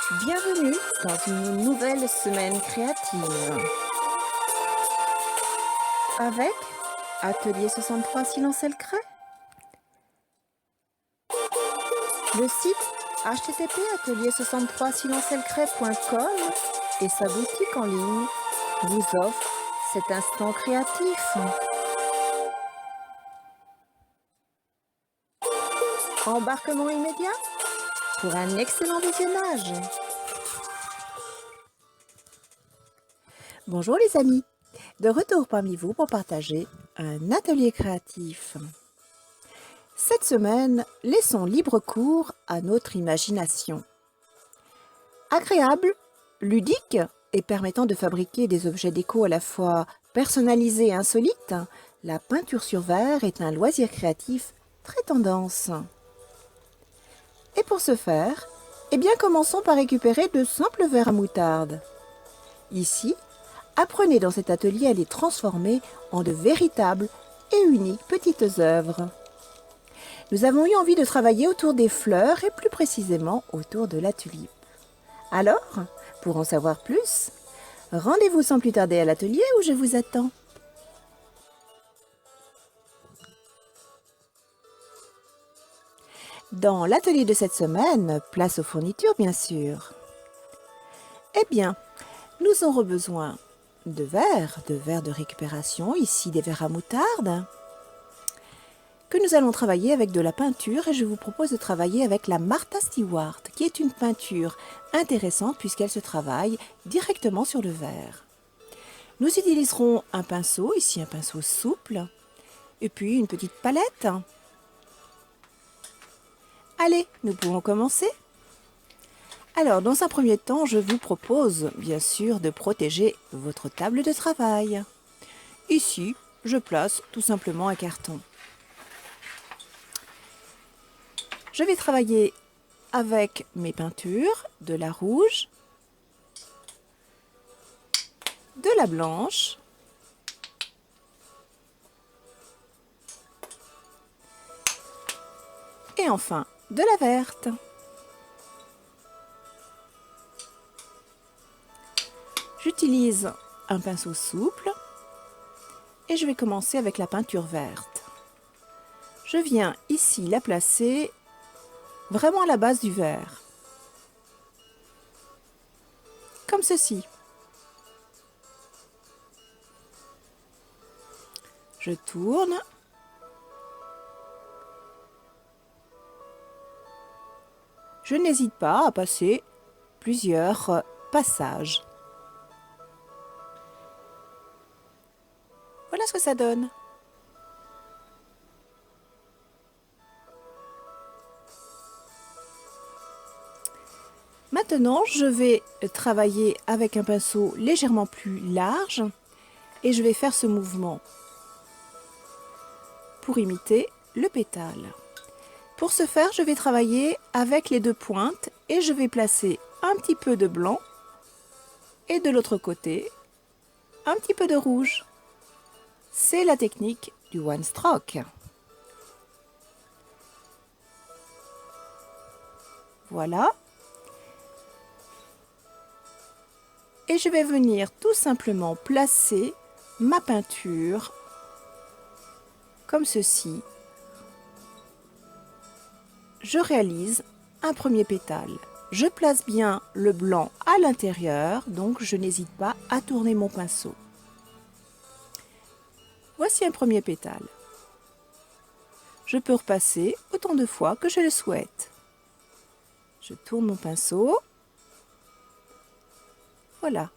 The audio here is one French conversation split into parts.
Bienvenue dans une nouvelle semaine créative avec Atelier 63 Silence et le Creux, le site http atelier63silenceelcret.com et sa boutique en ligne vous offre cet instant créatif. Embarquement immédiat pour un excellent visionnage. Bonjour les amis, de retour parmi vous pour partager un atelier créatif. Cette semaine, laissons libre cours à notre imagination. Agréable, ludique et permettant de fabriquer des objets déco à la fois personnalisés et insolites, la peinture sur verre est un loisir créatif très tendance. Et pour ce faire, commençons par récupérer de simples verres à moutarde. Ici, apprenez dans cet atelier à les transformer en de véritables et uniques petites œuvres. Nous avons eu envie de travailler autour des fleurs et plus précisément autour de la tulipe. Alors, pour en savoir plus, rendez-vous sans plus tarder à l'atelier où je vous attends. Dans l'atelier de cette semaine, place aux fournitures bien sûr. Nous aurons besoin de verres de récupération, ici des verres à moutarde, que nous allons travailler avec de la peinture et je vous propose de travailler avec la Martha Stewart, qui est une peinture intéressante puisqu'elle se travaille directement sur le verre. Nous utiliserons un pinceau, ici un pinceau souple, et puis une petite palette. Allez, nous pouvons commencer. Alors, dans un premier temps, je vous propose, bien sûr, de protéger votre table de travail. Ici, je place tout simplement un carton. Je vais travailler avec mes peintures, de la rouge, de la blanche, et enfin de la verte. J'utilise un pinceau souple et je vais commencer avec la peinture verte. Je viens ici la placer vraiment à la base du verre, comme ceci. Je tourne. Je n'hésite pas à passer plusieurs passages. Voilà ce que ça donne. Maintenant, je vais travailler avec un pinceau légèrement plus large et je vais faire ce mouvement pour imiter le pétale. Pour ce faire, je vais travailler avec les deux pointes et je vais placer un petit peu de blanc et de l'autre côté, un petit peu de rouge. C'est la technique du one stroke. Voilà. Et je vais venir tout simplement placer ma peinture comme ceci. Je réalise un premier pétale. Je place bien le blanc à l'intérieur, donc je n'hésite pas à tourner mon pinceau. Voici un premier pétale. Je peux repasser autant de fois que je le souhaite. Je tourne mon pinceau. Voilà.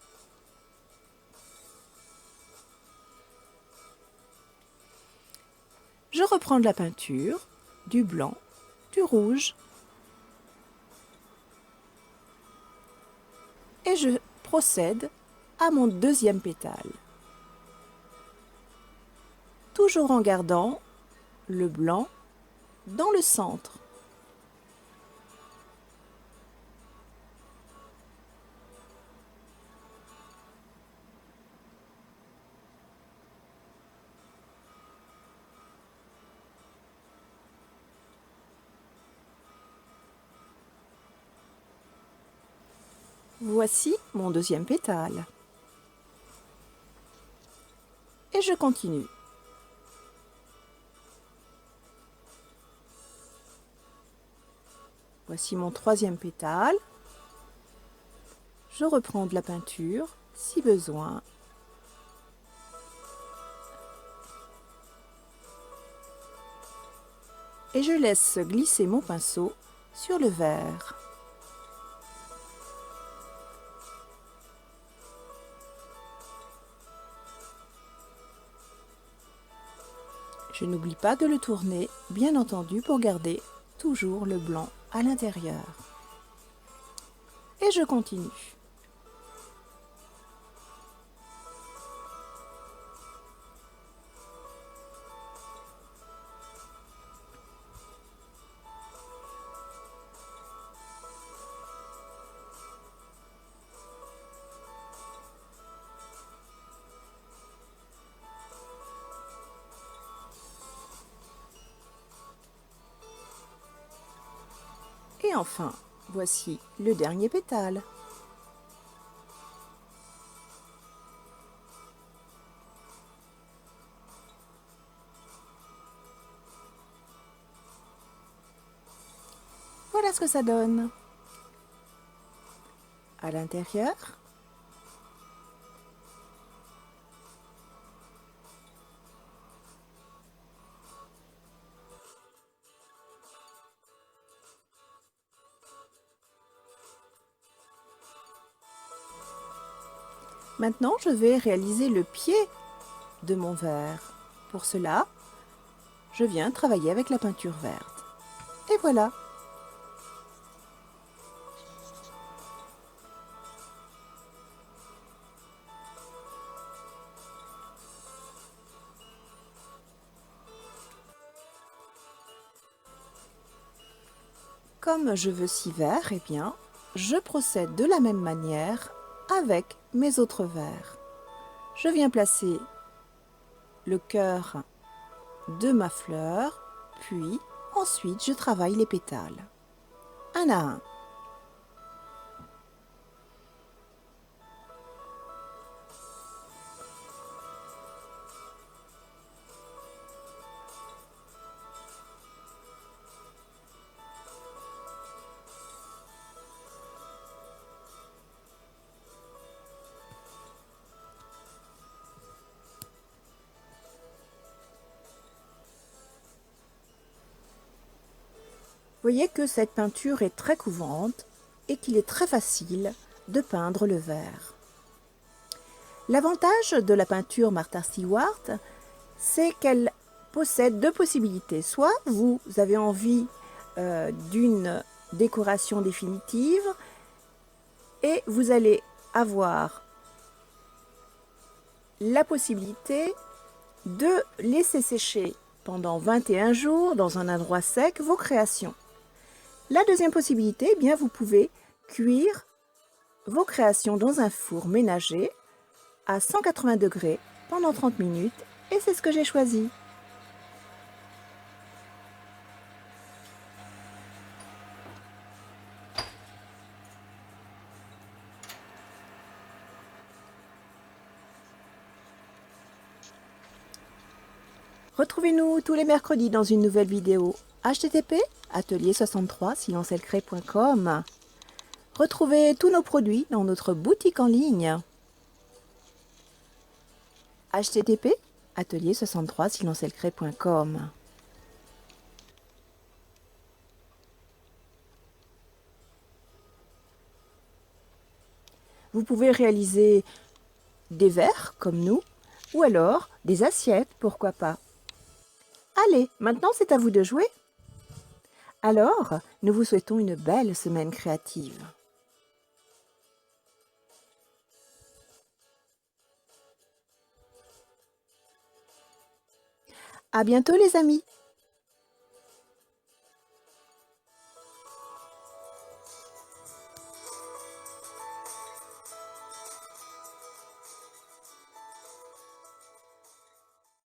Je reprends de la peinture, du blanc, du rouge. Et je procède à mon deuxième pétale. Toujours en gardant le blanc dans le centre. Voici mon deuxième pétale. Et je continue. Voici mon troisième pétale. Je reprends de la peinture si besoin. Et je laisse glisser mon pinceau sur le verre. Je n'oublie pas de le tourner, bien entendu, pour garder toujours le blanc à l'intérieur. Et je continue. Et enfin, voici le dernier pétale. Voilà ce que ça donne. À l'intérieur, maintenant, je vais réaliser le pied de mon verre. Pour cela, je viens travailler avec la peinture verte. Et voilà. Comme je veux 6 verres, eh bien, je procède de la même manière avec mes autres verres. Je viens placer le cœur de ma fleur, puis ensuite je travaille les pétales, un à un. Voyez que cette peinture est très couverte et qu'il est très facile de peindre le verre. L'avantage de la peinture Martha Stewart, c'est qu'elle possède deux possibilités. Soit vous avez envie d'une décoration définitive et vous allez avoir la possibilité de laisser sécher pendant 21 jours dans un endroit sec vos créations. La deuxième possibilité, eh bien, vous pouvez cuire vos créations dans un four ménager à 180 degrés pendant 30 minutes et c'est ce que j'ai choisi. Retrouvez-nous tous les mercredis dans une nouvelle vidéo. http://atelier63silencelcré.com. Retrouvez tous nos produits dans notre boutique en ligne. http://atelier63silencelcré.com. Vous pouvez réaliser des verres comme nous, ou alors des assiettes, pourquoi pas. Allez, maintenant c'est à vous de jouer. Alors, nous vous souhaitons une belle semaine créative. À bientôt les amis!